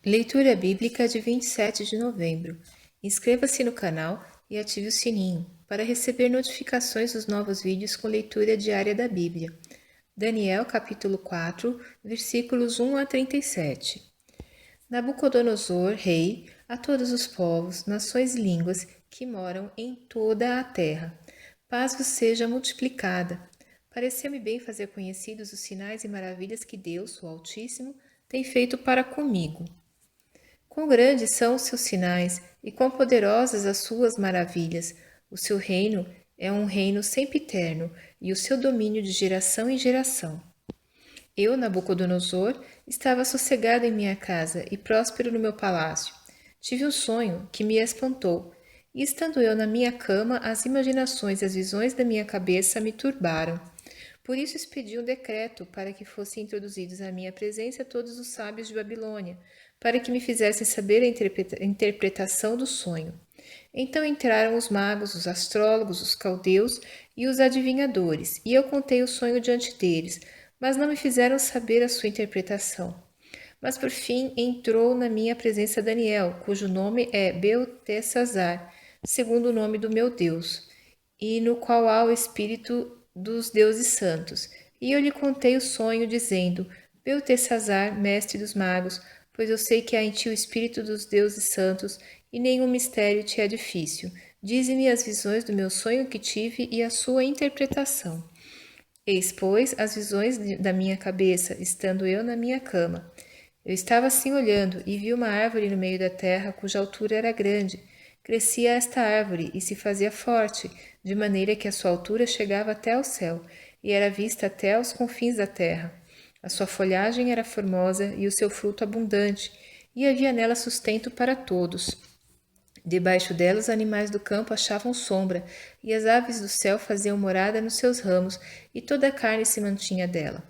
Leitura Bíblica de 27 de novembro. Inscreva-se no canal e ative o sininho para receber notificações dos novos vídeos com leitura diária da Bíblia. Daniel capítulo 4, versículos 1 a 37. Nabucodonosor, rei, a todos os povos, nações e línguas que moram em toda a terra. Paz vos seja multiplicada. Pareceu-me bem fazer conhecidos os sinais e maravilhas que Deus, o Altíssimo, tem feito para comigo. Quão grandes são os seus sinais e quão poderosas as suas maravilhas! O seu reino é um reino sempiterno e o seu domínio de geração em geração. Eu, Nabucodonosor, estava sossegado em minha casa e próspero no meu palácio. Tive um sonho que me espantou, e estando eu na minha cama, as imaginações e as visões da minha cabeça me turbaram. Por isso expedi um decreto para que fossem introduzidos à minha presença todos os sábios de Babilônia, para que me fizessem saber a interpretação do sonho. Então entraram os magos, os astrólogos, os caldeus e os adivinhadores, e eu contei o sonho diante deles, mas não me fizeram saber a sua interpretação. Mas por fim entrou na minha presença Daniel, cujo nome é Beltesazar, segundo o nome do meu Deus, e no qual há o espírito dos deuses santos. E eu lhe contei o sonho, dizendo: Beltesazar, mestre dos magos, pois eu sei que há em ti o espírito dos deuses santos, e nenhum mistério te é difícil. Dize-me as visões do meu sonho que tive e a sua interpretação. Eis, pois, as visões da minha cabeça, estando eu na minha cama. Eu estava assim olhando e vi uma árvore no meio da terra, cuja altura era grande. Crescia esta árvore e se fazia forte, de maneira que a sua altura chegava até ao céu, e era vista até aos confins da terra. A sua folhagem era formosa e o seu fruto abundante, e havia nela sustento para todos. Debaixo dela os animais do campo achavam sombra, e as aves do céu faziam morada nos seus ramos, e toda a carne se mantinha dela.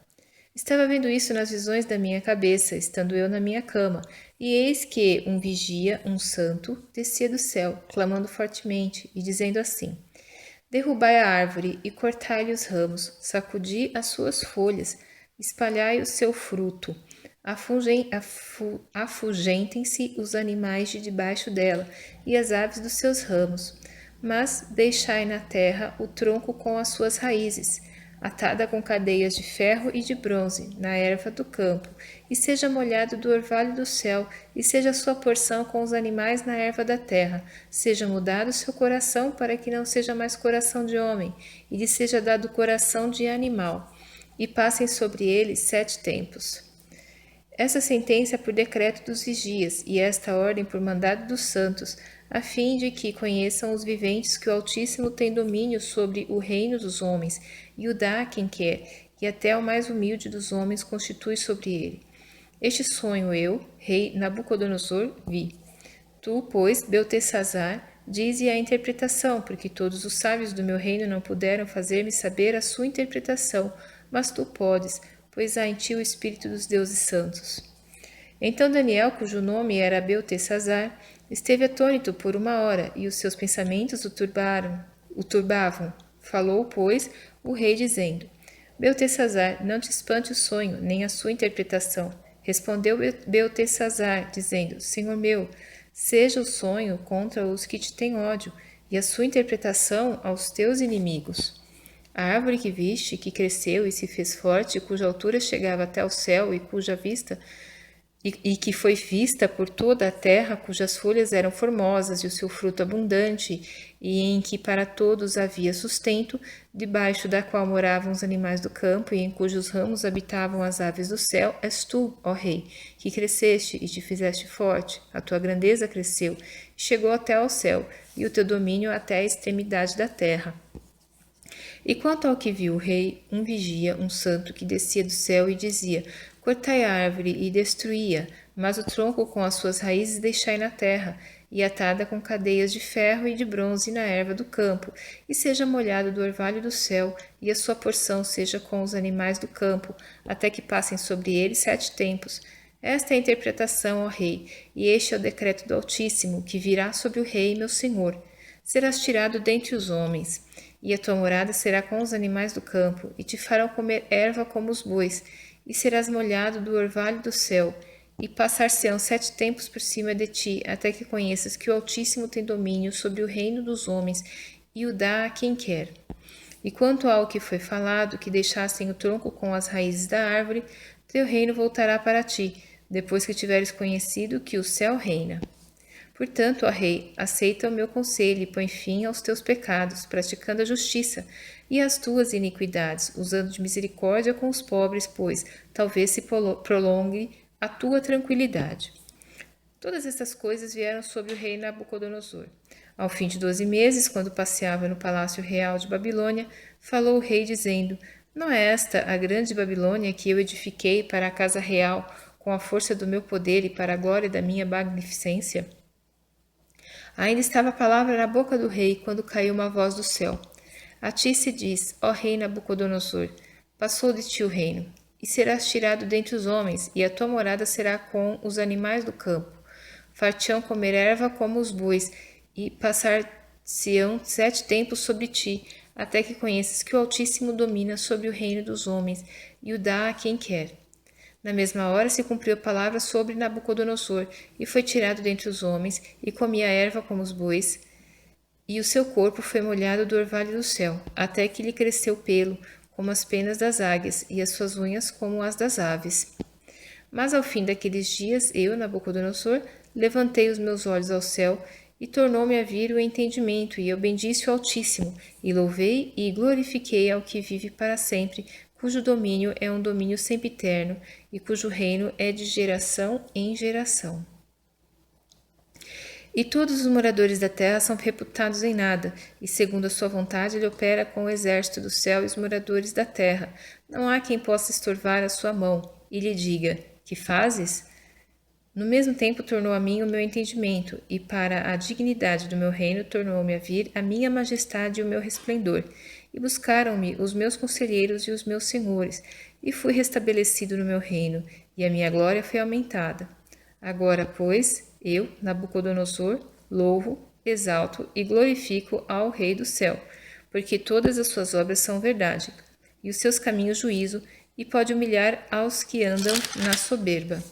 Estava vendo isso nas visões da minha cabeça, estando eu na minha cama, e eis que um vigia, um santo, descia do céu, clamando fortemente, e dizendo assim: Derrubai a árvore e cortai-lhe os ramos, sacudi as suas folhas, espalhai o seu fruto. Afugentem-se os animais de debaixo dela e as aves dos seus ramos, mas deixai na terra o tronco com as suas raízes, atada com cadeias de ferro e de bronze, na erva do campo, e seja molhado do orvalho do céu, e seja sua porção com os animais na erva da terra. Seja mudado seu coração, para que não seja mais coração de homem, e lhe seja dado coração de animal. E passem sobre ele 7 tempos. Essa sentença é por decreto dos vigias, e esta ordem por mandado dos santos, a fim de que conheçam os viventes que o Altíssimo tem domínio sobre o reino dos homens, e o dá a quem quer, e até o mais humilde dos homens constitui sobre ele. Este sonho eu, rei Nabucodonosor, vi. Tu, pois, Beltesazar, dize a interpretação, porque todos os sábios do meu reino não puderam fazer-me saber a sua interpretação, mas tu podes, pois há em ti o espírito dos deuses santos. Então Daniel, cujo nome era Beltesazar, esteve atônito por uma hora, e os seus pensamentos o turbavam. Falou, pois, o rei, dizendo: Beltesazar, não te espante o sonho, nem a sua interpretação. Respondeu Beltesazar, dizendo: Senhor meu, seja o sonho contra os que te têm ódio, e a sua interpretação aos teus inimigos. A árvore que viste, que cresceu e se fez forte, cuja altura chegava até o céu e cuja vista e que foi vista por toda a terra, cujas folhas eram formosas e o seu fruto abundante, e em que para todos havia sustento, debaixo da qual moravam os animais do campo, e em cujos ramos habitavam as aves do céu, és tu, ó Rei, que cresceste e te fizeste forte, a tua grandeza cresceu, e chegou até ao céu, e o teu domínio até a extremidade da terra. E quanto ao que viu o rei, um vigia, um santo, que descia do céu e dizia: Cortai a árvore e destruí-a, mas o tronco com as suas raízes deixai na terra, e atada com cadeias de ferro e de bronze na erva do campo, e seja molhado do orvalho do céu, e a sua porção seja com os animais do campo, até que passem sobre ele 7 tempos. Esta é a interpretação, ó rei, e este é o decreto do Altíssimo, que virá sobre o rei, meu senhor. Serás tirado dentre os homens, e a tua morada será com os animais do campo, e te farão comer erva como os bois, e serás molhado do orvalho do céu, e passar-se-ão 7 tempos por cima de ti, até que conheças que o Altíssimo tem domínio sobre o reino dos homens e o dá a quem quer. E quanto ao que foi falado, que deixassem o tronco com as raízes da árvore, teu reino voltará para ti, depois que tiveres conhecido que o céu reina. Portanto, ó rei, aceita o meu conselho e põe fim aos teus pecados, praticando a justiça e as tuas iniquidades, usando de misericórdia com os pobres, pois talvez se prolongue a tua tranquilidade. Todas estas coisas vieram sobre o rei Nabucodonosor. Ao fim de 12 meses, quando passeava no palácio real de Babilônia, falou o rei, dizendo: Não é esta a grande Babilônia que eu edifiquei para a casa real, com a força do meu poder e para a glória da minha magnificência? Ainda estava a palavra na boca do rei, quando caiu uma voz do céu. A ti se diz, ó rei Nabucodonosor, passou de ti o reino, e serás tirado dentre os homens, e a tua morada será com os animais do campo. Far-te-ão comer erva como os bois, e passar-se-ão 7 tempos sobre ti, até que conheças que o Altíssimo domina sobre o reino dos homens, e o dá a quem quer. Na mesma hora se cumpriu a palavra sobre Nabucodonosor, e foi tirado dentre os homens, e comia erva como os bois, e o seu corpo foi molhado do orvalho do céu, até que lhe cresceu pelo, como as penas das águias, e as suas unhas como as das aves. Mas ao fim daqueles dias, eu, Nabucodonosor, levantei os meus olhos ao céu, e tornou-me a vir o entendimento, e eu bendisse o Altíssimo, e louvei e glorifiquei ao que vive para sempre, cujo domínio é um domínio sempiterno, e cujo reino é de geração em geração. E todos os moradores da terra são reputados em nada, e segundo a sua vontade ele opera com o exército do céu e os moradores da terra. Não há quem possa estorvar a sua mão, e lhe diga, que fazes? No mesmo tempo tornou a mim o meu entendimento, e para a dignidade do meu reino tornou-me a vir a minha majestade e o meu resplendor. E buscaram-me os meus conselheiros e os meus senhores, e fui restabelecido no meu reino, e a minha glória foi aumentada. Agora, pois, eu, Nabucodonosor, louvo, exalto e glorifico ao Rei do céu, porque todas as suas obras são verdade, e os seus caminhos juízo, e pode humilhar aos que andam na soberba.